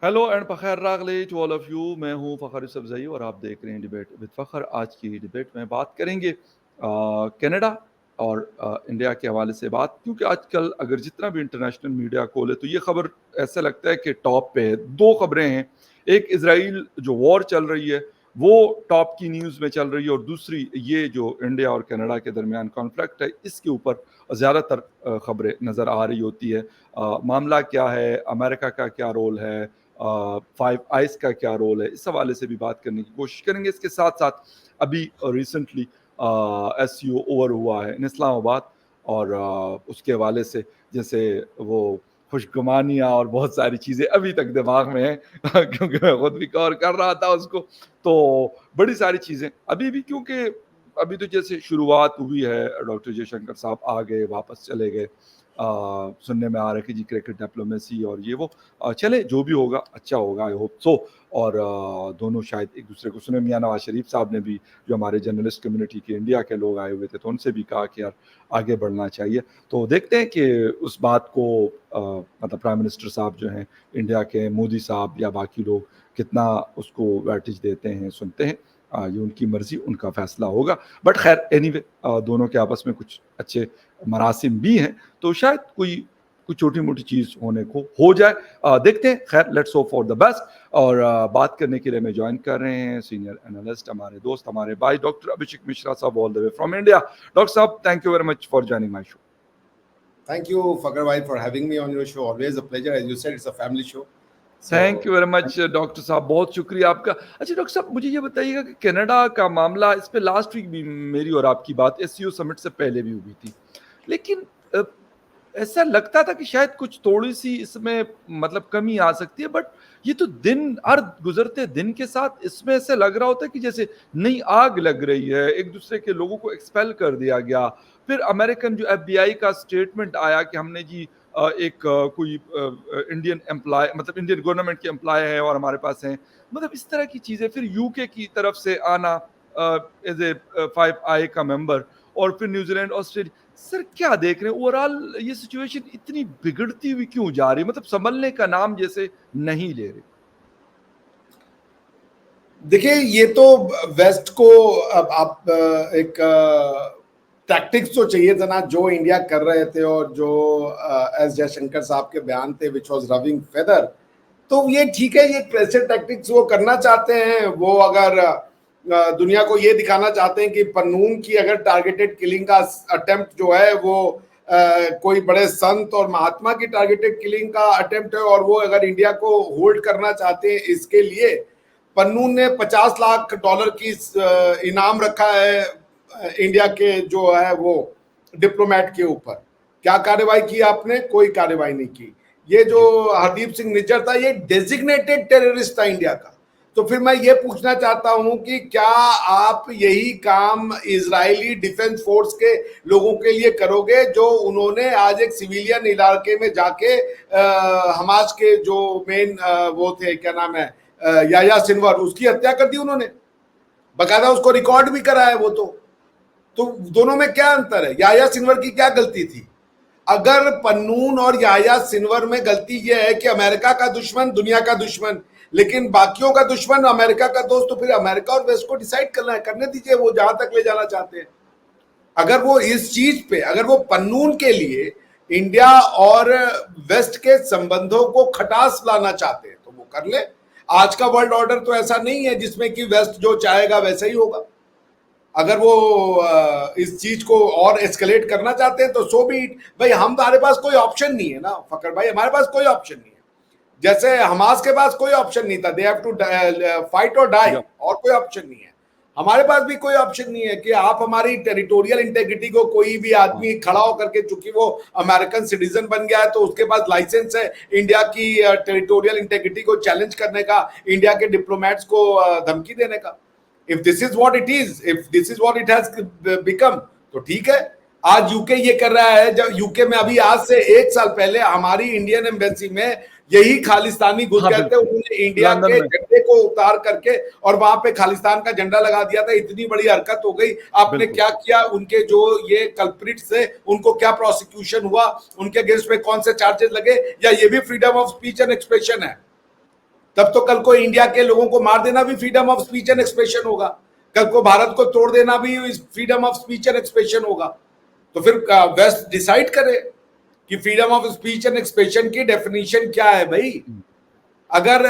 Hello and फ़खैर रागले to all of you. मैं हूं फ़खर यूसुफ़ज़ई और आप देख रहे हैं डिबेट विद फ़खर। आज की डिबेट में बात करेंगे कनाडा और इंडिया के हवाले से बात, क्योंकि आजकल अगर जितना भी इंटरनेशनल मीडिया खोले तो ये खबर ऐसा लगता है कि टॉप पे है। दो खबरें हैं, एक इजराइल जो वॉर चल रही है वो टॉप की न्यूज़ में चल रही है, और दूसरी ये जो इंडिया और कनाडा के दरमियान कॉन्फ्लिक्ट है इसके ऊपर ज़्यादातर खबरें नज़र आ रही होती है। मामला क्या है, अमेरिका का क्या रोल है, फाइव आइज का क्या रोल है, इस हवाले से भी बात करने की कोशिश करेंगे। इसके साथ साथ अभी रिसेंटली एससीओ ओवर हुआ है इन इस्लामाबाद, और उसके हवाले से जैसे वो खुशगुमानियाँ और बहुत सारी चीज़ें अभी तक दिमाग में हैं क्योंकि मैं खुद भी कवर कर रहा था उसको। तो बड़ी सारी चीज़ें अभी भी, क्योंकि अभी तो जैसे शुरुआत हुई है, डॉक्टर जयशंकर साहब आ गए वापस चले गए। सुनने में आ रहा है कि जी क्रिकेट डिप्लोमेसी और ये वो चले, जो भी होगा अच्छा होगा, आई होप सो। और दोनों शायद एक दूसरे को सुने। मियां नवाज शरीफ साहब ने भी, जो हमारे जर्नलिस्ट कम्युनिटी के इंडिया के लोग आए हुए थे, तो उनसे भी कहा कि यार आगे बढ़ना चाहिए। तो देखते हैं कि उस बात को मतलब प्राइम मिनिस्टर साहब जो हैं इंडिया के, मोदी साहब या बाकी लोग कितना उसको वेटेज देते हैं, सुनते हैं। ये उनकी मर्जी, उनका फैसला होगा। बट खैर एनीवे, दोनों के आपस में कुछ अच्छे मरासिम भी हैं, तो शायद कोई कुछ छोटी मोटी चीज होने को हो जाए। देखते हैं। खैर let's hope for the best. और बात करने के लिए मैं ज्वाइन कर रहे हैं सीनियर एनालिस्ट, हमारे दोस्त, हमारे भाई डॉक्टर अभिषेक मिश्रा साहब, all the way from India. Doctor साहब, thank you very much for joining my show. Thank you, Fagar Bhai, for having me on your show. Always a pleasure. As you said, it's a family show. Thank you very much doctor साहब, बहुत शुक्रिया आपका। अच्छा doctor साहब, मुझे ये बताइएगा कि कनाडा का मामला, इस पे लास्ट वीक भी मेरी और आपकी बात एससीओ समिट से पहले भी हुई थी, लेकिन ऐसा लगता था कि शायद कुछ थोड़ी सी इसमें मतलब कमी आ सकती है। बट ये तो दिन हर गुजरते दिन के साथ इसमें ऐसे लग रहा होता है कि जैसे नई आग लग रही है, एक दूसरे के लोगों को एक्सपेल कर दिया गया। फिर अमेरिकन जो एफबीआई का स्टेटमेंट आया कि हमने जी एक कोई इंडियन एम्प्लॉय, मतलब इंडियन गवर्नमेंट के एम्प्लॉय है और हमारे पास हैं, मतलब इस तरह की चीजें। फिर यूके की तरफ से आना एज ए फाइव आई का मेंबर, और फिर न्यूजीलैंड, ऑस्ट्रेलिया। सर क्या देख रहे हैं ओवरऑल, ये सिचुएशन इतनी बिगड़ती हुई क्यों जा रही है, मतलब संभलने का नाम जैसे नहीं ले रहे। देखिए, ये तो वेस्ट को अब आप एक टैक्टिक्स तो चाहिए था ना, जो इंडिया कर रहे थे और जो एस जयशंकर साहब के बयान थे विच वाज रविंग फेदर। तो ये ठीक है, ये प्रेशर टैक्टिक्स वो करना चाहते हैं। वो अगर दुनिया को ये दिखाना चाहते हैं कि पन्नून की अगर टारगेटेड किलिंग का अटेम्प्ट जो है वो कोई बड़े संत और महात्मा की टारगेटेड किलिंग का अटेम्प्ट है, और वो अगर इंडिया को होल्ड करना चाहते हैं, इसके लिए पन्नून ने $50 लाख की इनाम रखा है इंडिया के जो है वो डिप्लोमेट के ऊपर। क्या कार्रवाई की आपने? कोई कार्रवाई नहीं की। ये जो हरदीप सिंह निज्जर था, ये डेजिग्नेटेड टेररिस्ट था इंडिया का। तो फिर मैं ये पूछना चाहता हूं कि क्या आप यही काम इजरायली डिफेंस फोर्स के लोगों के लिए करोगे, जो उन्होंने आज एक सिविलियन इलाके में जाके हमास के जो मेन वो थे, क्या नाम है, याया सिनवर, उसकी हत्या कर दी उन्होंने। बकायदा उसको रिकॉर्ड भी करा है वो। तो दोनों में क्या अंतर है? याया सिनवर की क्या गलती थी? अगर पन्नून और याया सिनवर में गलती यह है कि अमेरिका का दुश्मन दुनिया का दुश्मन, लेकिन बाकियों का दुश्मन अमेरिका का दोस्त, तो फिर अमेरिका और वेस्ट को डिसाइड करना है, करने दीजिए वो जहां तक ले जाना चाहते हैं। अगर वो इस चीज पे, अगर वो पन्नून के लिए इंडिया और वेस्ट के संबंधों को खटास लाना चाहते हैं तो वो कर ले। आज का वर्ल्ड ऑर्डर तो ऐसा नहीं है जिसमें कि वेस्ट जो चाहेगा वैसा ही होगा। अगर वो इस चीज को और एस्केलेट करना चाहते हैं तो सो बी इट। भाई हमारे पास कोई ऑप्शन नहीं है ना फकर भाई, हमारे पास कोई ऑप्शन नहीं है। जैसे हमास के पास कोई ऑप्शन नहीं था, दे हैव टू फाइट और डाई, और कोई ऑप्शन नहीं है। हमारे पास भी कोई ऑप्शन नहीं है कि आप हमारी टेरिटोरियल इंटेग्रिटी को, कोई भी आदमी खड़ा होकर के, चूंकि वो अमेरिकन सिटीजन बन गया है तो उसके पास लाइसेंस है इंडिया की टेरिटोरियल इंटेग्रिटी को चैलेंज करने का, इंडिया के डिप्लोमेट्स को धमकी देने का। If this is what it is, if this is what it has become, तो ठीक है। आज यूके ये कर रहा है। जब यूके में अभी आज से 1 साल पहले हमारी इंडियन एम्बेसी में यही खालिस्तानी घुस गए थे, उन्होंने इंडिया के झंडे को उतार करके और वहां पे खालिस्तान का झंडा लगा दिया था। इतनी बड़ी हरकत हो गई। आपने क्या किया? उनके जो ये कल्प्रिट्स थे उनको क्या प्रोसिक्यूशन हुआ? उनके अगेंस्ट में कौन से चार्जेस लगे? या ये भी freedom of speech and expression है? तब तो कल को इंडिया के लोगों को मार देना भी freedom of speech and expression होगा, कल को भारत को तोड़ देना भी freedom of speech and expression होगा। तो फिर वेस्ट डिसाइड करे कि freedom of speech and expression की डेफिनेशन क्या है भाई। अगर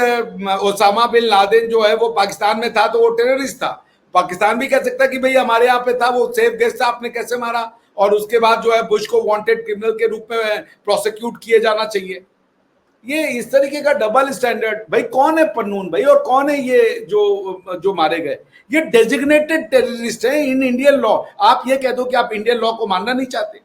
ओसामा बिन लादेन जो है वो पाकिस्तान में था तो वो टेररिस्ट था, पाकिस्तान भी कह सकता है कि भाई हमारे यहाँ पे था, वो सेफ गेस्ट था, आपने कैसे मारा, और उसके बाद जो है बुश को वांटेड क्रिमिनल के रूप में प्रोसिक्यूट किए जाना चाहिए। ये इस तरीके का डबल स्टैंडर्ड, भाई कौन है पन्नून भाई और कौन है ये जो मारे गए, ये डेजिग्नेटेड टेररिस्ट है इन इंडियन लॉ। आप ये कह दो कि आप इंडियन लॉ को मानना नहीं चाहते,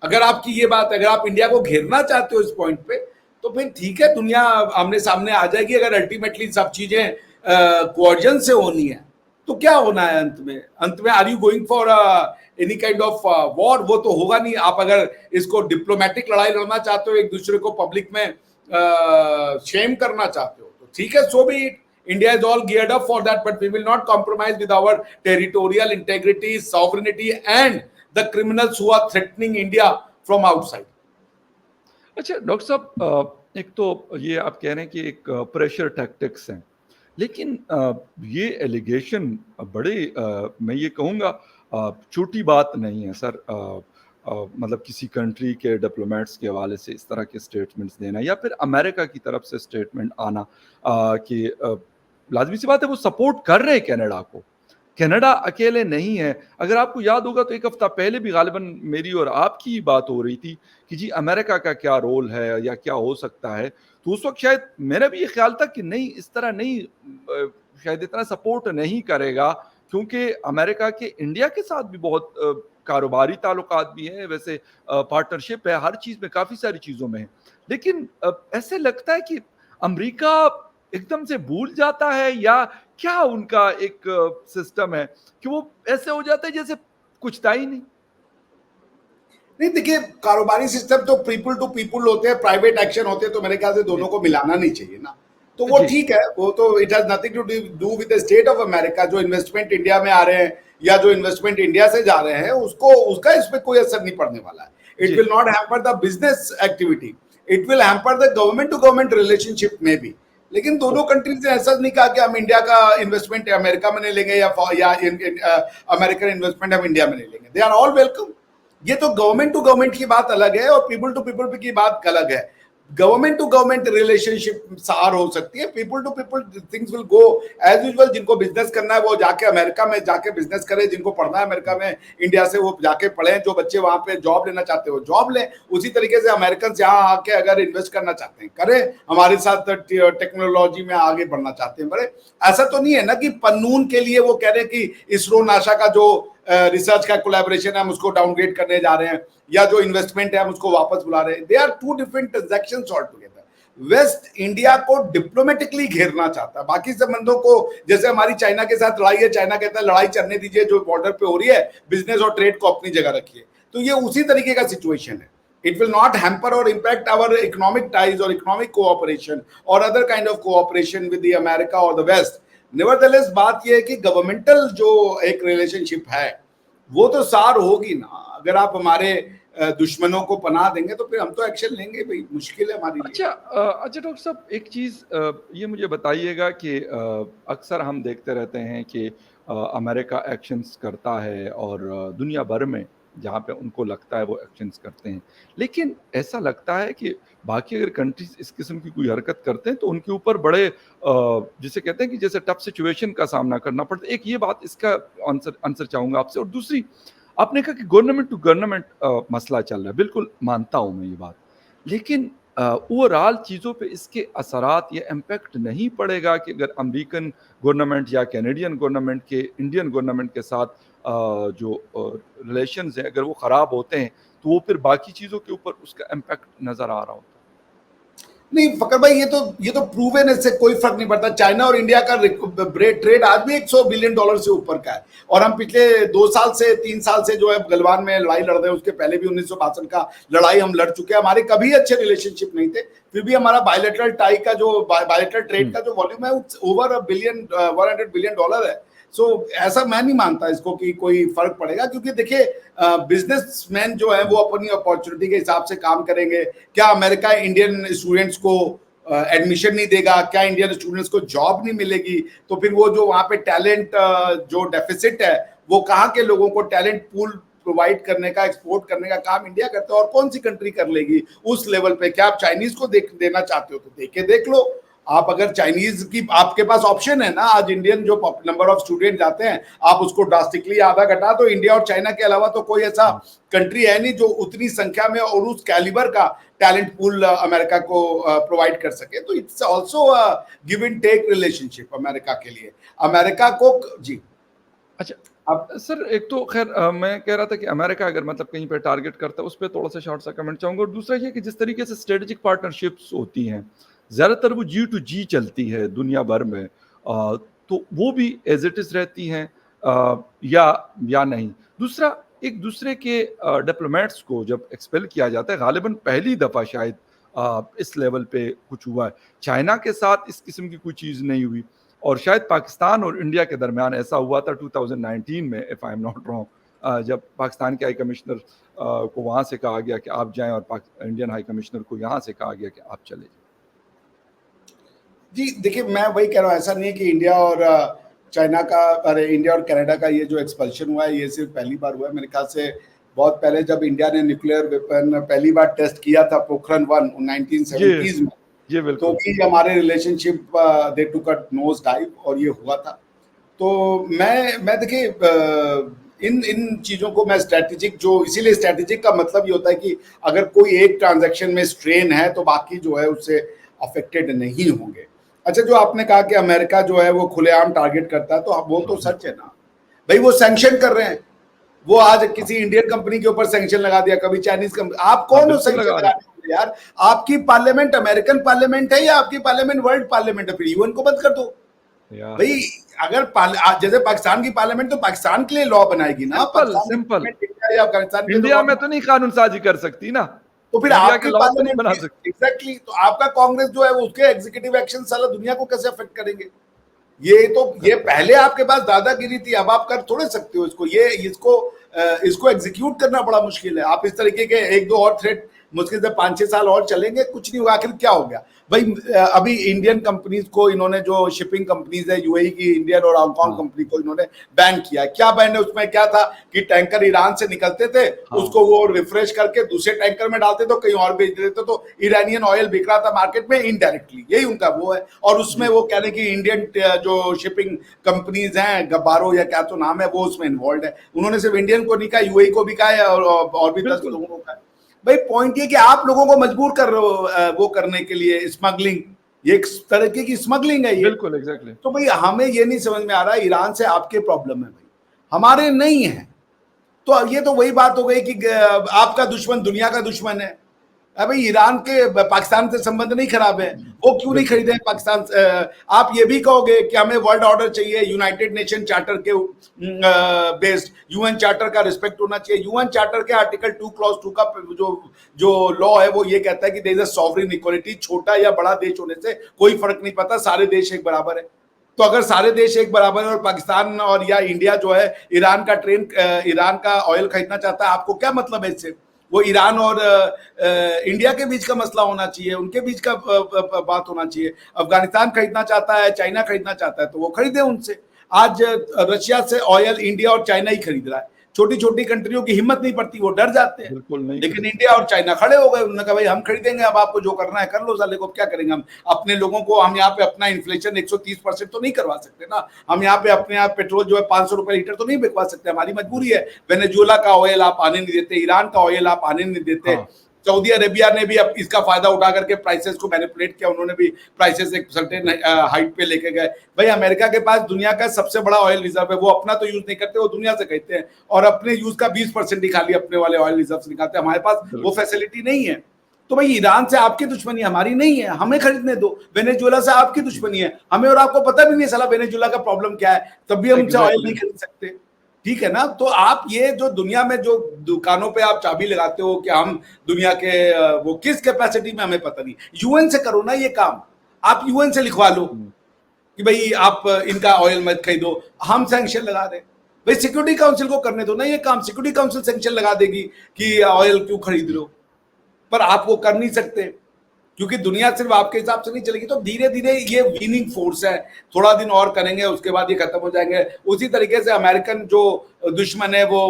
अगर आपकी ये बात, अगर आप इंडिया को घेरना चाहते हो इस पॉइंट पे, तो फिर ठीक है, दुनिया आमने सामने आ जाएगी। अगर अल्टीमेटली सब चीजें कोऑर्जन से होनी है तो क्या होना है अंत में are you going for any kind of war? वो तो होगा नहीं। आप अगर इसको डिप्लोमेटिक लड़ाई लड़ना चाहते हो, एक दूसरे को पब्लिक में शेम करना चाहते हो, तो ठीक है, so be it. India is all geared up for that, but we will not compromise with our territorial integrity, sovereignty, and the criminals who are threatening India from outside. अच्छा doctor साहब, एक तो ये आप कह रहे हैं कि एक प्रेशर टैक्टिक्स हैं, लेकिन ये एलिगेशन बड़े मैं ये कहूँगा छोटी बात नहीं है सर। मतलब किसी कंट्री के डिप्लोमेट्स के हवाले से इस तरह के स्टेटमेंट्स देना या फिर अमेरिका की तरफ से स्टेटमेंट आना कि लाजमी सी बात है वो सपोर्ट कर रहे हैं कनाडा को, कनाडा अकेले नहीं है। अगर आपको याद होगा तो एक हफ्ता पहले भी गालिबन मेरी और आपकी ही बात हो रही थी कि जी अमेरिका का क्या रोल है या क्या हो सकता है, तो उस वक्त शायद मेरा भी ये ख्याल था कि नहीं, इस तरह नहीं, शायद इतना सपोर्ट नहीं करेगा, क्योंकि अमेरिका के इंडिया के साथ भी बहुत कारोबारी ताल्लुकात भी हैं, वैसे पार्टनरशिप है हर चीज़ में, काफ़ी सारी चीज़ों में है। लेकिन ऐसे लगता है कि अमेरिका एकदम से भूल जाता है या क्या उनका एक सिस्टम है कि वो ऐसे हो जाता है जैसे कुछ था ही नहीं। नहीं देखिए, कारोबारी सिस्टम तो पीपल टू पीपल होते हैं, प्राइवेट एक्शन होते हैं, तो मेरे ख्याल से दोनों को मिलाना नहीं चाहिए ना। तो वो ठीक है, वो तो it has nothing to do with the state of America. जो इन्वेस्टमेंट इंडिया में आ रहे हैं या जो इन्वेस्टमेंट इंडिया से जा रहे हैं, उसको उसका इस पे कोई असर नहीं पड़ने वाला है। It will not hamper the business activity, it will hamper the government to government relationship में भी। लेकिन दोनों कंट्रीज ने ऐसा नहीं कहा कि हम इंडिया का इन्वेस्टमेंट अमेरिका में नहीं लेंगे या अमेरिकन इन्वेस्टमेंट हम इंडिया में नहीं लेंगे। They are all welcome. ये तो गवर्नमेंट टू गवर्नमेंट की बात अलग है और पीपल टू पीपल की बात अलग है। गवर्नमेंट टू गवर्नमेंट रिलेशनशिप सार हो सकती है, people to people things will go as usual. जिनको बिजनेस करना है वो जाके अमेरिका में जाके बिजनेस करे, जिनको पढ़ना है अमेरिका में इंडिया से वो जाके पढ़े, जो बच्चे वहां पे जॉब लेना चाहते हो जॉब लें। उसी तरीके से अमेरिकन यहाँ आके अगर इन्वेस्ट करना चाहते हैं करें, हमारे साथ टेक्नोलॉजी में आगे बढ़ना चाहते हैं बड़े। ऐसा तो नहीं है ना कि पन्नून के लिए वो कह रहे हैं कि इसरो नासा का जो रिसर्च का कोलैबोरेशन है हम उसको डाउनग्रेड करने जा रहे हैं, या जो इन्वेस्टमेंट है हम उसको वापस बुला रहे हैं। They are two different transactions all together. West India को डिप्लोमेटिकली घेरना चाहता है, बाकी संबंधों को, जैसे हमारी चाइना के साथ लड़ाई है, चाइना कहता है लड़ाई चलने दीजिए, जो बॉर्डर पे हो रही है, बिजनेस और ट्रेड को अपनी जगह रखिए। तो ये उसी तरीके का सिचुएशन है। It will not hamper or impact our economic ties or economic cooperation or other kind of cooperation with the America or the West. Nevertheless, बात यह है कि गवर्नमेंटल जो एक रिलेशनशिप है वो तो सार होगी ना। अगर आप हमारे दुश्मनों को पनाह देंगे तो फिर हम तो एक्शन लेंगे भाई, मुश्किल है हमारे लिए। अच्छा डॉक्टर साहब, एक चीज़ ये मुझे बताइएगा कि अक्सर हम देखते रहते हैं कि अमेरिका एक्शंस करता है और दुनिया भर में जहाँ पे उनको लगता है वो एक्शंस करते हैं, लेकिन ऐसा लगता है कि बाकी अगर कंट्रीज इस किस्म की कोई हरकत करते हैं तो उनके ऊपर बड़े जिसे कहते हैं कि जैसे टफ सिचुएशन का सामना करना पड़ता है। एक ये बात, इसका आंसर चाहूँगा आपसे। और दूसरी, आपने कहा कि गवर्नमेंट टू गवर्नमेंट मसला चल रहा है, बिल्कुल मानता हूँ मैं ये बात, लेकिन ओवरऑल चीज़ों पे इसके असरात या इम्पैक्ट नहीं पड़ेगा कि अगर अमेरिकन गवर्नमेंट या कैनेडियन गवर्नमेंट के इंडियन गवर्नमेंट के साथ जो रिलेशंस हैं अगर वो ख़राब होते हैं तो वो फिर बाकी चीज़ों के ऊपर उसका इम्पैक्ट नज़र आ रहा होता है? नहीं फकर भाई, ये तो प्रूवन है, इससे कोई फर्क नहीं पड़ता। चाइना और इंडिया का ट्रेड आज भी $100 बिलियन से ऊपर का है, और हम पिछले 2 साल से 3 साल से जो है गलवान में लड़ाई लड़ रहे हैं। उसके पहले भी 1962 का लड़ाई हम लड़ चुके हैं। हमारे कभी अच्छे रिलेशनशिप नहीं थे, फिर भी हमारा बायलैटरल टाई का जो बायलैटरल ट्रेड का जो वॉल्यूम है ओवर $100 बिलियन है। सो ऐसा मैं नहीं मानता इसको कि कोई फर्क पड़ेगा, क्योंकि देखिए बिजनेसमैन जो है वो अपनी अपॉर्चुनिटी के हिसाब से काम करेंगे। क्या अमेरिका इंडियन स्टूडेंट्स को एडमिशन नहीं देगा, क्या इंडियन स्टूडेंट्स को जॉब नहीं मिलेगी, तो फिर वो जो वहां पे टैलेंट जो डेफिसिट है वो कहाँ के लोगों को टैलेंट पूल प्रोवाइड करने का, एक्सपोर्ट करने का काम इंडिया करता है, और कौन सी कंट्री कर लेगी उस लेवल पे? क्या आप चाइनीज को देना चाहते हो तो देख लो। आप अगर चाइनीज की, आपके पास ऑप्शन है ना, आज इंडियन जो नंबर ऑफ स्टूडेंट जाते हैं आप उसको ड्रास्टिकली आधा घटा दो, इंडिया और चाइना के अलावा तो कोई ऐसा कंट्री है नहीं जो उतनी संख्या में और उस कैलिबर का टैलेंट पूल अमेरिका को प्रोवाइड कर सके। तो it's also give and take relationship America के लिए, अमेरिका को। जी अच्छा, अब सर एक तो खैर मैं कह रहा था कि अमेरिका अगर मतलब कहीं पे टारगेट करता है उस पर थोड़ा सा शॉर्ट सा कमेंट चाहूंगा, और दूसरा ये कि जिस तरीके से स्ट्रेटेजिक पार्टनरशिप्स होती हैं ज़्यादातर वो G2G चलती है दुनिया भर में, तो वो भी एज इट इज़ रहती हैं या नहीं। दूसरा, एक दूसरे के डिप्लोमेट्स को जब एक्सपेल किया जाता है, गालिबन पहली दफ़ा शायद इस लेवल पे कुछ हुआ है, चाइना के साथ इस किस्म की कोई चीज़ नहीं हुई, और शायद पाकिस्तान और इंडिया के दरमियान ऐसा हुआ था 2019 में, if I am not wrong, जब पाकिस्तान के हाई कमिश्नर को वहाँ से कहा गया कि आप जाएं और इंडियन हाई कमिश्नर को यहाँ से कहा गया कि आप चले जाएं। जी देखिए, मैं वही कह रहा हूँ, ऐसा नहीं है कि इंडिया और चाइना का, अरे इंडिया और कनाडा का ये जो एक्सपल्शन हुआ है ये सिर्फ पहली बार हुआ है। मेरे ख्याल से बहुत पहले जब इंडिया ने न्यूक्लियर वेपन पहली बार टेस्ट किया था पोखरण 1 1970s में, तो भी हमारे रिलेशनशिप दे टुक अ नोज डाइव और ये हुआ था। तो मैं देखिए इन चीजों को मैं स्ट्रेटेजिक, जो इसीलिए स्ट्रेटेजिक का मतलब ये होता है कि अगर कोई एक ट्रांजैक्शन में स्ट्रेन है तो बाकी जो है उससे अफेक्टेड नहीं होंगे। अच्छा, जो आपने कहा कि अमेरिका जो है वो खुलेआम टारगेट करता है, तो वो तो सच है ना भाई, वो सैंक्शन कर रहे हैं। वो आज किसी इंडियन कंपनी के ऊपर सैंक्शन लगा दिया, कभी चाइनीज कंपनी, आप कौन हो सैंक्शन लगाने वाले यार? आपकी पार्लियामेंट अमेरिकन पार्लियामेंट है या आपकी पार्लियामेंट वर्ल्ड पार्लियामेंट है? फिर यूएन को बंद कर दो भाई। अगर जैसे पाकिस्तान की पार्लियामेंट तो पाकिस्तान के लिए लॉ बनाएगी ना, सिंपल। या अफगानिस्तान इंडिया में तो नहीं कानून साजी कर सकती ना, तो फिर आपके पार्लियामेंट बना सकती। एग्जैक्टली, तो आपका कांग्रेस जो है वो उसके एग्जीक्यूटिव एक्शन साला दुनिया को कैसे अफेक्ट करेंगे? ये पहले आपके पास दादागिरी थी, अब आप कर थोड़े सकते हो इसको। इसको एग्जीक्यूट करना बड़ा मुश्किल है। आप इस तरीके के एक दो और थ्रेट मुश्किल से 5-6 साल और चलेंगे, कुछ नहीं हुआ। आखिर क्या हो गया भाई? अभी इंडियन कंपनीज को इन्होंने, जो शिपिंग कंपनीज है यूएई की, इंडियन और हांगकांग कंपनी को इन्होंने बैन किया। क्या बैन है? उसमें क्या था कि टैंकर ईरान से निकलते थे, उसको वो रिफ्रेश करके दूसरे टैंकर में डालते तो कहीं और बेच देते, तो ईरानियन ऑयल बिक रहा था मार्केट में इनडायरेक्टली, यही उनका वो है। और उसमें वो कह रहे कि इंडियन जो शिपिंग कंपनीज हैं, गब्बारो या क्या तो नाम है, वो उसमें इन्वॉल्व है। उन्होंने सिर्फ इंडियन को नहीं कहा, यूएई को भी कहा है और भी 10 लोगों को कहा। भाई पॉइंट ये कि आप लोगों को मजबूर कर रहे हो वो करने के लिए, स्मगलिंग, ये एक तरीके की स्मगलिंग है ये। बिल्कुल, एग्जैक्टली। तो भाई हमें ये नहीं समझ में आ रहा, ईरान से आपके प्रॉब्लम है भाई, हमारे नहीं है। तो ये तो वही बात हो गई कि आपका दुश्मन दुनिया का दुश्मन है। भाई ईरान के पाकिस्तान से संबंध नहीं खराब है, वो क्यों नहीं खरीदे पाकिस्तान? आप ये भी कहोगे कि हमें वर्ल्ड ऑर्डर चाहिए, यूनाइटेड नेशन चार्टर के बेस्ड, यूएन चार्टर का रिस्पेक्ट होना चाहिए। यूएन चार्टर के आर्टिकल 2 क्लॉज 2 का जो लॉ है वो ये कहता है कि there is a sovereign equality, छोटा या बड़ा देश होने से कोई फर्क नहीं पड़ता, सारे देश एक बराबर है। तो अगर सारे देश एक बराबर है और पाकिस्तान और या इंडिया जो है ईरान का ऑयल खरीदना चाहता है, आपको क्या मतलब है इससे? वो ईरान और इंडिया के बीच का मसला होना चाहिए, उनके बीच का बात होना चाहिए। अफगानिस्तान खरीदना चाहता है, चाइना खरीदना चाहता है, तो वो खरीदे उनसे। आज रशिया से ऑयल इंडिया और चाइना ही खरीद रहा है। छोटी छोटी कंट्रियों की हिम्मत नहीं पड़ती, वो डर जाते हैं। लेकिन इंडिया और चाइना खड़े हो गए, उन्होंने कहा भाई हम खरीदेंगे, अब आपको जो करना है कर लो, साले को क्या करेंगे हम अपने लोगों को? हम यहाँ पे अपना इन्फ्लेशन 130% तो नहीं करवा सकते ना। हम यहाँ पे अपने आप पेट्रोल जो है 500 रुपए लीटर तो नहीं बिकवा सकते, हमारी मजबूरी है। वेनेजुएला का ऑयल आप आने नहीं देते, ईरान का ऑयल आप आने नहीं देते। सऊदी अरेबिया ने भी अब इसका फायदा उठा करके प्राइसेस को मैनिपुलेट किया, उन्होंने भी प्राइसेस एक सर्टेन हाइट पे लेके गए। भाई अमेरिका के पास दुनिया का सबसे बड़ा ऑयल रिजर्व है, वो अपना तो यूज नहीं करते, वो दुनिया से कहते हैं, और अपने यूज का 20% ही खाली अपने वाले ऑयल रिजर्व से निकालते हैं। हमारे पास वो फैसिलिटी नहीं है। तो भाई ईरान से आपकी दुश्मनी, हमारी नहीं है, हमें खरीदने दो। वेनेजुएला से आपकी दुश्मनी है, हमें और आपको पता भी नहीं साला वेनेजुएला का प्रॉब्लम क्या है, तब भी हम उनसे ऑयल नहीं खरीद सकते। ठीक है ना? तो आप ये जो दुनिया में जो दुकानों पे आप चाबी लगाते हो कि हम दुनिया के वो किस कैपेसिटी में, हमें पता नहीं। यूएन से करो ना ये काम, आप यूएन से लिखवा लो कि भाई आप इनका ऑयल मत खरीदो, हम सैंक्शन लगा रहे। भाई सिक्योरिटी काउंसिल को करने दो ना ये काम, सिक्योरिटी काउंसिल सैंक्शन लगा देगी कि ऑयल क्यों खरीद लो, पर आप वो कर नहीं सकते। क्योंकि दुनिया सिर्फ आपके हिसाब से नहीं चलेगी। तो धीरे धीरे ये वीनिंग फोर्स है, थोड़ा दिन और करेंगे उसके बाद ये खत्म हो जाएंगे। उसी तरीके से अमेरिकन जो दुश्मन है वो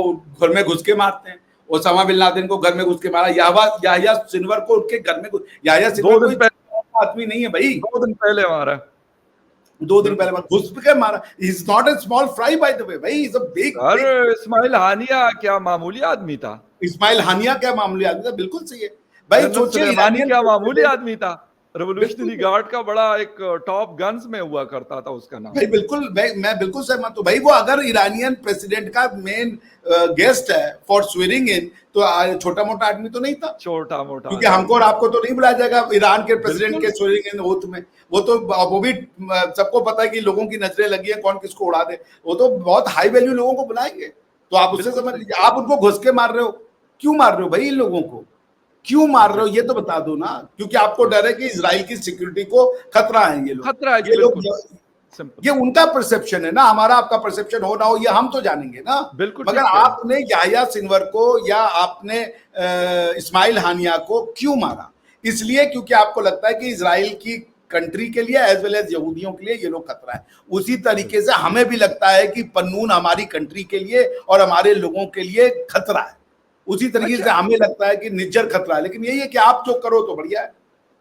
घर में घुस के मारते हैं। ओसामा बिन लादेन को घर में घुस के मारा, याहिया सिनवर को उनके घर में याहिया सिनवर कोई आदमी नहीं है भाई, 2 दिन पहले मारा, 2 दिन पहले घुस के मारा। Is not a small fry by the way भाई, इज अ बिग। इस्माइल हानिया क्या मामूली आदमी था? इस्माइल हानिया क्या मामूली आदमी था, बिल्कुल सही है भाई। सोचिए क्या मामूली आदमी था, रेवोल्यूशनरी गार्ड का बड़ा एक टॉप गन्स में हुआ करता था उसका नाम। भाई बिल्कुल, मैं बिल्कुल सहमत हूँ भाई। वो अगर ईरानियन प्रेसिडेंट का मेन गेस्ट है फॉर स्वेरिंग इन, तो छोटा मोटा आदमी तो नहीं था, छोटा मोटा, क्योंकि हमको और आपको तो नहीं बुलाया जाएगा ईरान के प्रेसिडेंट के स्वेरिंग इन ओथ में। वो भी सबको पता है कि लोगों की नजरें लगी है कौन किसको उड़ा दे। वो तो बहुत हाई वैल्यू लोगों को बुलाएंगे। तो आप उससे समझ लीजिए, आप उनको घुस के मार रहे हो, क्यों मार रहे हो भाई? इन लोगों को क्यों मार रहे हो ये तो बता दो ना। क्योंकि आपको डर है कि इजराइल की सिक्योरिटी को खतरा है। ये लोग ये उनका परसेप्शन है ना, हमारा आपका परसेप्शन हो ना हो ये हम तो जानेंगे ना। मगर आपने याहिया सिनवर को या आपने इस्माइल हानिया को क्यों मारा? इसलिए क्योंकि आपको लगता है कि इजराइल की कंट्री के लिए एज वेल एज यहूदियों के लिए ये लोग खतरा है। उसी तरीके से हमें भी लगता है कि पन्नून हमारी कंट्री के लिए और हमारे लोगों के लिए खतरा है। उसी तरीके से हमें लगता है कि निज्जर खतरा है। लेकिन यही है कि आप जो करो तो बढ़िया है।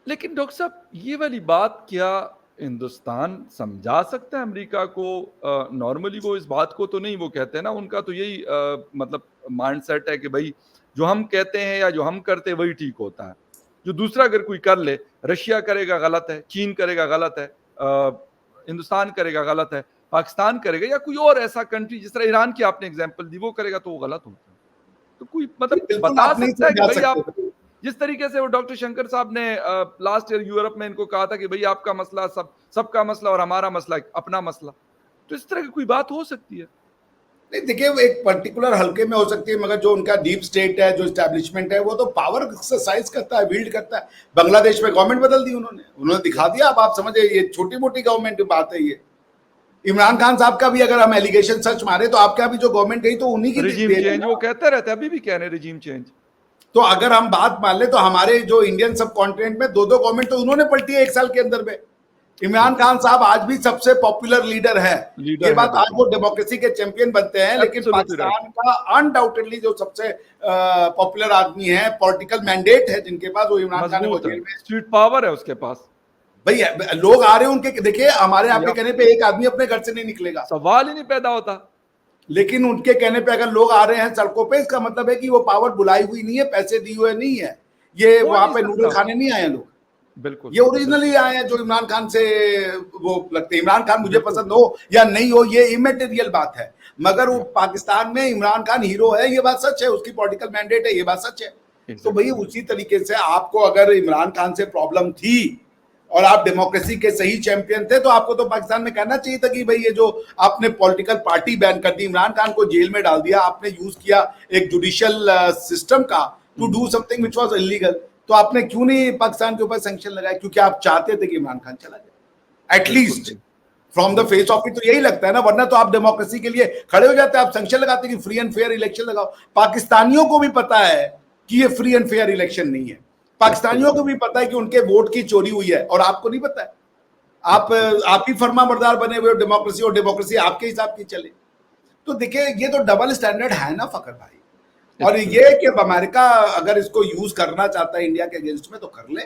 लेकिन डॉक्टर साहब, ये वाली बात क्या हिंदुस्तान समझा सकता है अमेरिका को? नॉर्मली वो इस बात को तो नहीं वो कहते हैं ना, उनका तो यही मतलब माइंडसेट है कि भाई जो हम कहते हैं या जो हम करते हैं वही ठीक होता है। जो दूसरा अगर कोई कर ले, रशिया करेगा गलत है, चीन करेगा गलत है, हिंदुस्तान करेगा गलत है, पाकिस्तान करेगा या कोई और ऐसा कंट्री जिस तरह ईरान की आपने एग्जाम्पल दी वो करेगा तो वो गलत होता है। तो कोई मतलब बता सकता है कि भाई आप जिस तरीके से वो डॉक्टर शंकर साहब ने लास्ट ईयर यूरोप में इनको कहा था कि भाई आपका मसला सबका मसला और हमारा मसला अपना मसला, तो इस तरह की कोई बात हो सकती है? नहीं देखिए, एक पर्टिकुलर हल्के में हो सकती है, मगर जो उनका डीप स्टेट है, जो एस्टैब्लिशमेंट है, वो तो पावर एक्सरसाइज करता है, विल्ड करता है। बांग्लादेश में गवर्नमेंट बदल दी उन्होंने दिखा दिया। अब आप समझे, ये छोटी मोटी गवर्नमेंट की बात है ये। इमरान खान साहब का भी अगर हम एलिगेशन सच मारे तो आपके अभी जो गवर्नमेंट गई तो उन्हीं की रिजीम चेंज वो कहते रहते हैं, अभी भी कह रहे हैं रिजीम चेंज। तो अगर हम बात मान ले तो हमारे जो इंडियन सब कॉन्टिनेंट में 2-2 गवर्नमेंट तो उन्होंने पलटी है 1 साल के अंदर में। इमरान खान साहब आज भी सबसे पॉपुलर लीडर है, ये बात आज वो डेमोक्रेसी के चैंपियन बनते हैं। लेकिन पाकिस्तान का अनडाउटेडली जो सबसे पॉपुलर आदमी है, पॉलिटिकल मैंडेट है जिनके पास, वो इमरान खान है। स्वीट पावर है उसके पास भाई। लोग आ रहे हैं उनके, देखिए हमारे आपके कहने पे एक आदमी अपने घर से नहीं निकलेगा, सवाल ही नहीं पैदा होता। लेकिन उनके कहने पे अगर लोग आ रहे हैं सड़कों पे, इसका मतलब है कि वो पावर बुलाई हुई नहीं है, पैसे दिए हुए नहीं है, ये वहां पे नूडल खाने नहीं आए लोग। बिल्कुल, ये ओरिजिनली आए हैं जो इमरान खान से वो लगते हैं। इमरान खान मुझे पसंद हो या नहीं हो ये इमेटेरियल बात है, मगर वो पाकिस्तान में इमरान खान हीरो है, ये बात सच है। उसकी पॉलिटिकल मैंडेट है, ये बात सच है। तो भाई उसी तरीके से आपको अगर इमरान खान से प्रॉब्लम थी और आप डेमोक्रेसी के सही चैंपियन थे, तो आपको तो पाकिस्तान में कहना चाहिए था कि भाई ये जो आपने पॉलिटिकल पार्टी बैन कर दी, इमरान खान को जेल में डाल दिया, आपने यूज किया एक जुडिशियल सिस्टम का to do something which was illegal, तो आपने क्यों नहीं पाकिस्तान के ऊपर सैंक्शन लगाए? क्योंकि आप चाहते थे कि इमरान खान चला जाए, at least from the face of it तो यही लगता है ना। वरना तो आप डेमोक्रेसी के लिए खड़े हो जाते, आप सैंक्शन लगाते कि फ्री एंड फेयर इलेक्शन लगाओ। पाकिस्तानियों को भी पता है कि ये फ्री एंड फेयर इलेक्शन नहीं है, पाकिस्तानियों को भी पता है कि उनके वोट की चोरी हुई है, और आपको नहीं पता है। आप ही फर्मा बरदार बने हुए डेमोक्रेसी, और डेमोक्रेसी आपके हिसाब की चले। तो देखिए ये तो डबल स्टैंडर्ड है ना फकर भाई। और ये कि अमेरिका अगर इसको यूज करना चाहता है इंडिया के अगेंस्ट में तो कर ले।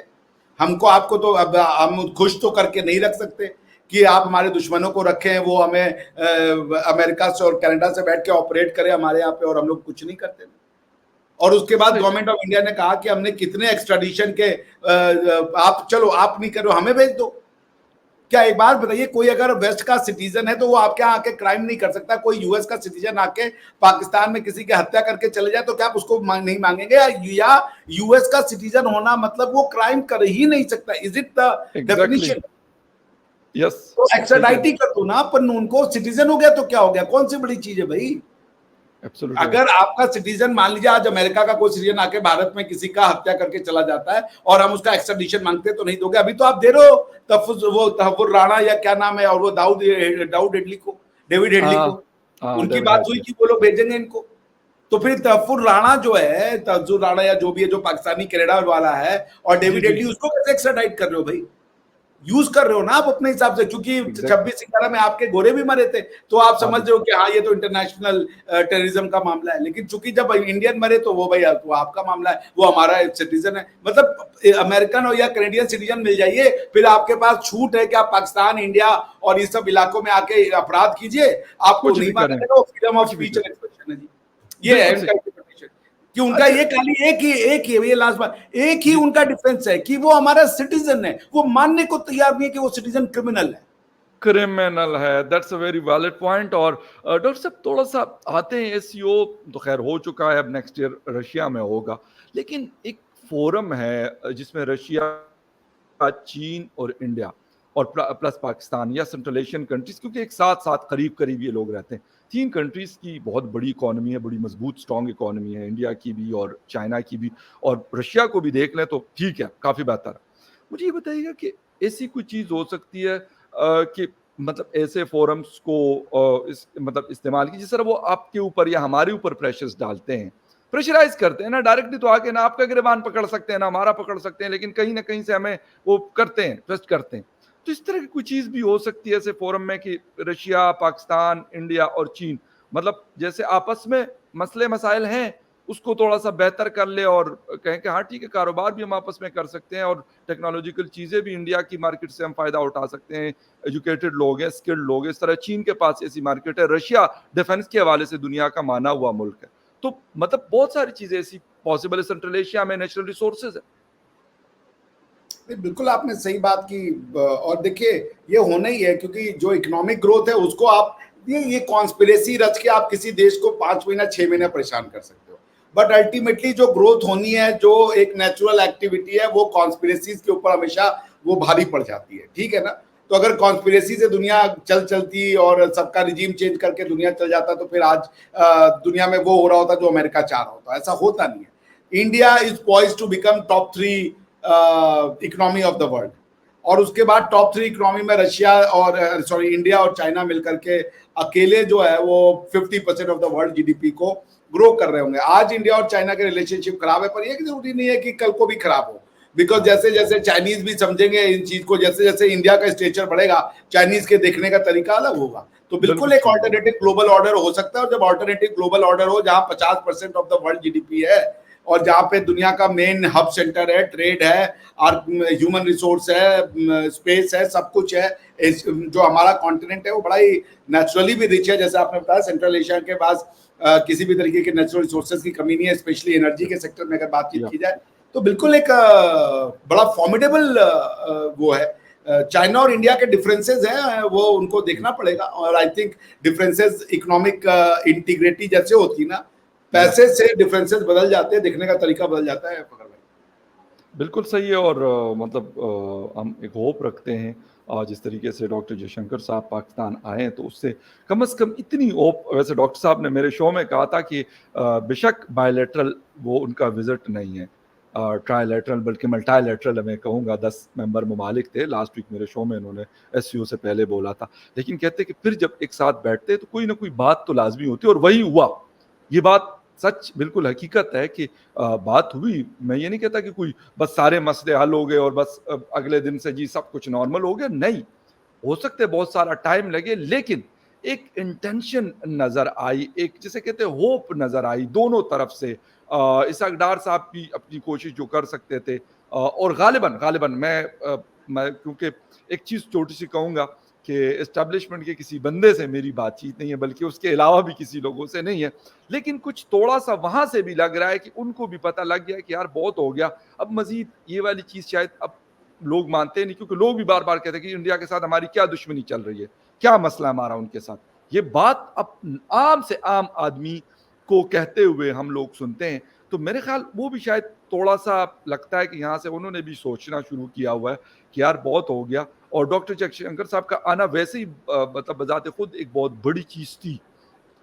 हमको आपको तो अब हम खुश तो करके नहीं रख सकते कि आप हमारे दुश्मनों को रखें, वो हमें अमेरिका से और कनाडा से बैठ के ऑपरेट करें हमारे यहाँ पे, और हम लोग कुछ नहीं करते। और उसके बाद गवर्नमेंट ऑफ इंडिया ने कहा कि हमने कितने एक्स्ट्राडिशन के आप चलो आप नहीं करो, हमें भेज दो। क्या एक बात बताइए, कोई अगर वेस्ट का सिटीजन है तो वो आपके यहाँ आके क्राइम नहीं कर सकता? कोई यूएस का सिटीजन आके पाकिस्तान में किसी की हत्या करके चले जाए तो क्या आप उसको नहीं मांगेंगे? या यूएस का सिटीजन होना मतलब वो क्राइम कर ही नहीं सकता? Is it the definition? Yes. तो एक्स्ट्राडाइट ही कर दो ना अपन उनको, सिटीजन हो गया तो क्या हो गया, कौन सी बड़ी चीज है भाई? Absolutely. अगर आपका सिटीजन, मान लीजिए आज अमेरिका का कोई सिटीजन आके भारत में किसी का हत्या करके चला जाता है और हम उसका एक्स्ट्राडिशन मांगते तो नहीं दोगे? अभी तो आप दे रहे हो तहफुज राणा या क्या नाम है, और वो डेविड हेडली को, उनकी बात हुई कि वो लोग भेजेंगे इनको। तो फिर तहफुर राणा जो है, तहफुर राणा या जो भी है, जो पाकिस्तानी कनाडा वाला है, और जी डेविड जी हेडली, उसको कैसे एक्स्ट्राडाइट कर रहे हो भाई? यूज कर रहे हो ना आप अपने हिसाब से, क्योंकि एग्जैक्टली 26/11 में आपके गोरे भी मरे थे, तो आप हाँ समझ रहे हो कि हाँ ये तो इंटरनेशनल टेररिज्म का मामला है। लेकिन चूंकि जब इंडियन मरे तो वो भाई वो आपका मामला है, वो हमारा सिटीजन है। मतलब अमेरिकन और या कैनेडियन सिटीजन मिल जाइए, फिर आपके पास छूट है कि आप पाकिस्तान, इंडिया और इस सब इलाकों में आके अपराध कीजिए, आपको कुछ नहीं भी माना करें, जाएगा। वो फ्रीडम ऑफ कुछ भी स्पीच एंड करें, एक्सप्रेशन है जी, ये है बिल्कुल उनका सही। इंटरप्रिटेशन। कि उनका अच्छा ये खाली एक ही ये लास्ट बात, एक ही जी उनका डिफेंस है कि वो हमारा सिटीजन है, वो मानने को तैयार नहीं है कि वो सिटीजन क्रिमिनल है। क्रिमिनल है, that's a very valid point. और डॉक्टर साहब थोड़ा सा आते हैं, एससीओ तो खैर हो चुका है, अब नेक्स्ट ईयर रशिया में होगा, लेकिन एक फोरम है जिसमें रशिया, चीन और इंडिया और प्लस पाकिस्तान या सेंट्रल एशियन कंट्रीज, क्योंकि एक साथ साथ करीब करीब ये लोग रहते हैं। तीन कंट्रीज की बहुत बड़ी इकोनॉमी है, बड़ी मजबूत स्ट्रांग इकोनॉमी है, इंडिया की भी और चाइना की भी, और रशिया को भी देख लें तो ठीक है, काफी बेहतर है। मुझे ये बताइएगा कि ऐसी कोई चीज हो सकती है कि मतलब ऐसे फोरम्स को मतलब इस्तेमाल की, जिस तरह वो आपके ऊपर या हमारे ऊपर प्रेशर्स डालते हैं, प्रेशराइज करते हैं ना, डायरेक्टली तो आके ना आपका गिरबान पकड़ सकते हैं ना हमारा पकड़ सकते हैं, लेकिन कहीं ना कहीं से हमें वो करते हैं, ट्रस्ट करते हैं। तो इस तरह की कोई चीज भी हो सकती है ऐसे फोरम में कि रशिया, पाकिस्तान, इंडिया और चीन मतलब जैसे आपस में मसले मसाइल हैं उसको थोड़ा सा बेहतर कर ले और कहें कि हाँ ठीक है, कारोबार भी हम आपस में कर सकते हैं और टेक्नोलॉजिकल चीजें भी इंडिया की मार्केट से हम फायदा उठा सकते हैं, एजुकेटेड लोग हैं, स्किल्ड लोग हैं। इस तरह चीन के पास ऐसी मार्केट है, रशिया डिफेंस के हवाले से दुनिया का माना हुआ मुल्क है। तो मतलब बहुत सारी चीजें ऐसी पॉसिबल है, सेंट्रल एशिया में नेचुरल रिसोर्सेज है। बिल्कुल आपने सही बात की। और देखिए ये होना ही है, क्योंकि जो इकोनॉमिक ग्रोथ है उसको आप ये कॉन्स्पिरेसी रच के आप किसी देश को 5 महीना 6 महीना परेशान कर सकते हो, बट अल्टीमेटली जो ग्रोथ होनी है, जो एक नेचुरल एक्टिविटी है, वो कॉन्स्पिरेसीज के ऊपर हमेशा वो भारी पड़ जाती है, ठीक है ना। तो अगर कॉन्स्पिरेसी से दुनिया चलती और सबका रिजीम चेंज करके दुनिया चल जाता, तो फिर आज दुनिया में वो हो रहा होता जो अमेरिका चाह रहा होता। ऐसा होता नहीं है। India is poised to become top 3 economy of the world, और उसके बाद टॉप 3 इकोनॉमी में रशिया और सॉरी इंडिया और चाइना मिलकर के अकेले जो है वो 50% ऑफ द वर्ल्ड जीडीपी को ग्रो कर रहे होंगे। आज इंडिया और चाइना के रिलेशनशिप खराब है, पर यह जरूरी नहीं है कि कल को भी खराब हो, बिकॉज जैसे जैसे चाइनीज भी समझेंगे इन चीज को, जैसे जैसे इंडिया का स्टेचर बढ़ेगा, चाइनीज के देखने का तरीका अलग होगा। तो बिल्कुल बिल्कुल एक सही बात। ऑल्टरनेटिव ग्लोबल ऑर्डर हो सकता है, और जब ऑल्टरनेटिव ग्लोबल ऑर्डर हो जहां 50% ऑफ द वर्ल्ड जीडीपी है, और जहाँ पे दुनिया का मेन हब सेंटर है, ट्रेड है, और ह्यूमन रिसोर्स है, स्पेस है, सब कुछ है। जो हमारा कॉन्टिनेंट है वो बड़ा ही नेचुरली भी रिच है, जैसे आपने बताया सेंट्रल एशिया के पास किसी भी तरीके के नेचुरल रिसोर्सेज की कमी नहीं है, स्पेशली एनर्जी के सेक्टर में अगर बातचीत या की जाए। तो बिल्कुल एक बड़ा फॉर्मिडेबल वो है। चाइना और इंडिया के डिफरेंसेस हैं, वो उनको देखना पड़ेगा, और I think differences economic integrity जैसे होती ना, या पैसे से डिफरेंसेस बदल जाते हैं, देखने का तरीका बदल जाता है फकर भाई। बिल्कुल सही है। और मतलब हम एक होप रखते हैं जिस तरीके से डॉक्टर जयशंकर साहब पाकिस्तान आए हैं तो उससे कम से कम इतनी होप, वैसे डॉक्टर साहब ने मेरे शो में कहा था कि बेशक बायलैटरल वो उनका विजिट नहीं है, ट्राईलैटरल बल्कि मल्टीलैटरल मैं कहूँगा, 10 मेंबर ममालिक थे, लास्ट वीक मेरे शो में इन्होंने एससीओ से पहले बोला था। लेकिन कहते कि फिर जब एक साथ बैठते तो कोई ना कोई बात तो लाजमी होती, और वही हुआ। ये बात सच बिल्कुल हकीकत है कि बात हुई। मैं ये नहीं कहता कि कोई बस सारे मसले हल हो गए और बस अगले दिन से जी सब कुछ नॉर्मल हो गया, नहीं। हो सकते बहुत सारा टाइम लगे, लेकिन एक इंटेंशन नजर आई, एक जिसे कहते हैं होप नजर आई दोनों तरफ से। इसहाक डार साहब भी अपनी कोशिश जो कर सकते थे, और गालिबन गालिबन मैं क्योंकि एक चीज छोटी सी कहूंगा कि एस्टेब्लिशमेंट के किसी बंदे से मेरी बातचीत नहीं है, बल्कि उसके अलावा भी किसी लोगों से नहीं है, लेकिन कुछ थोड़ा सा वहां से भी लग रहा है कि उनको भी पता लग गया कि यार बहुत हो गया, अब मजीद ये वाली चीज शायद अब लोग मानते नहीं, क्योंकि लोग भी बार बार कहते हैं कि इंडिया के साथ हमारी क्या दुश्मनी चल रही है, क्या मसला हमारा उनके साथ। ये बात अब आम से आम आदमी को कहते हुए हम लोग सुनते हैं, तो मेरे ख्याल वो भी शायद थोड़ा सा लगता है कि यहाँ से उन्होंने भी सोचना शुरू किया हुआ है कि यार बहुत हो गया। और डॉक्टर जयशंकर साहब का आना वैसे ही मतलब बजाते खुद एक बहुत बड़ी चीज थी।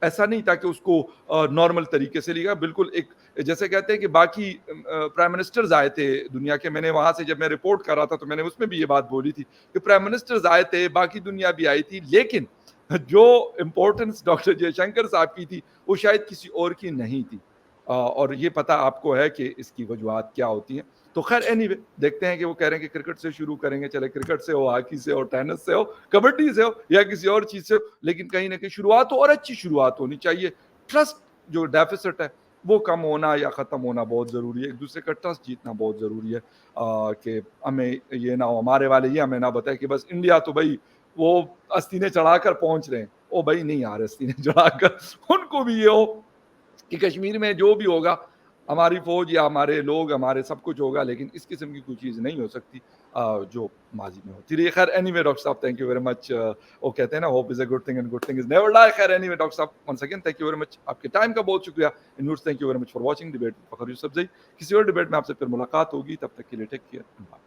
ऐसा नहीं था कि उसको नॉर्मल तरीके से लिया, बिल्कुल एक जैसे कहते हैं कि बाकी प्राइम मिनिस्टर्स आए थे दुनिया के, मैंने वहां से जब मैं रिपोर्ट कर रहा था तो मैंने उसमें भी ये बात बोली थी कि प्राइम मिनिस्टर्स आए थे, बाकी दुनिया भी आई थी, लेकिन जो इम्पोर्टेंस डॉक्टर जयशंकर साहब की थी वो शायद किसी और की नहीं थी। और ये पता आपको है कि इसकी वजूहत क्या होती हैं। तो खैर एनीवे देखते हैं कि वो कह रहे हैं कि क्रिकेट से शुरू करेंगे, चले क्रिकेट से हो, हॉकी से हो, टेनिस से हो, कबड्डी से हो या किसी और चीज़ से हो, लेकिन कहीं न कहीं शुरुआत हो और अच्छी शुरुआत होनी चाहिए। ट्रस्ट जो डेफ़िसिट है वो कम होना या ख़त्म होना बहुत ज़रूरी है। एक-दूसरे का ट्रस्ट जीतना बहुत ज़रूरी है कि हमें ये ना हो, हमारे वाले ये हमें ना बताएँ कि बस इंडिया तो भई वो अस्तीने चढ़ाकर पहुँच रहे हैं। ओ भई नहीं आ रहे अस्तीने चढ़ाकर, उनको भी ये हो कि कश्मीर में जो भी होगा, हमारी फ़ौज या हमारे लोग, हमारे सब कुछ होगा, लेकिन इस किस्म की कोई चीज़ नहीं हो सकती जो माज़ी में होती रही है। खैर एनीवे डॉक्टर साहब थैंक यू वेरी मच। वो कहते हैं ना hope is a good thing and good thing is never die. खैर एनीवे डॉक्टर साहब once again thank you very much. आपके टाइम का बहुत शुक्रिया। And viewers thank you very much for watching debate with Fakhar Yousafzai. किसी और डिबेट में आपसे फिर मुलाकात होगी, तब तक के लिए टेक केयर एंड बाय।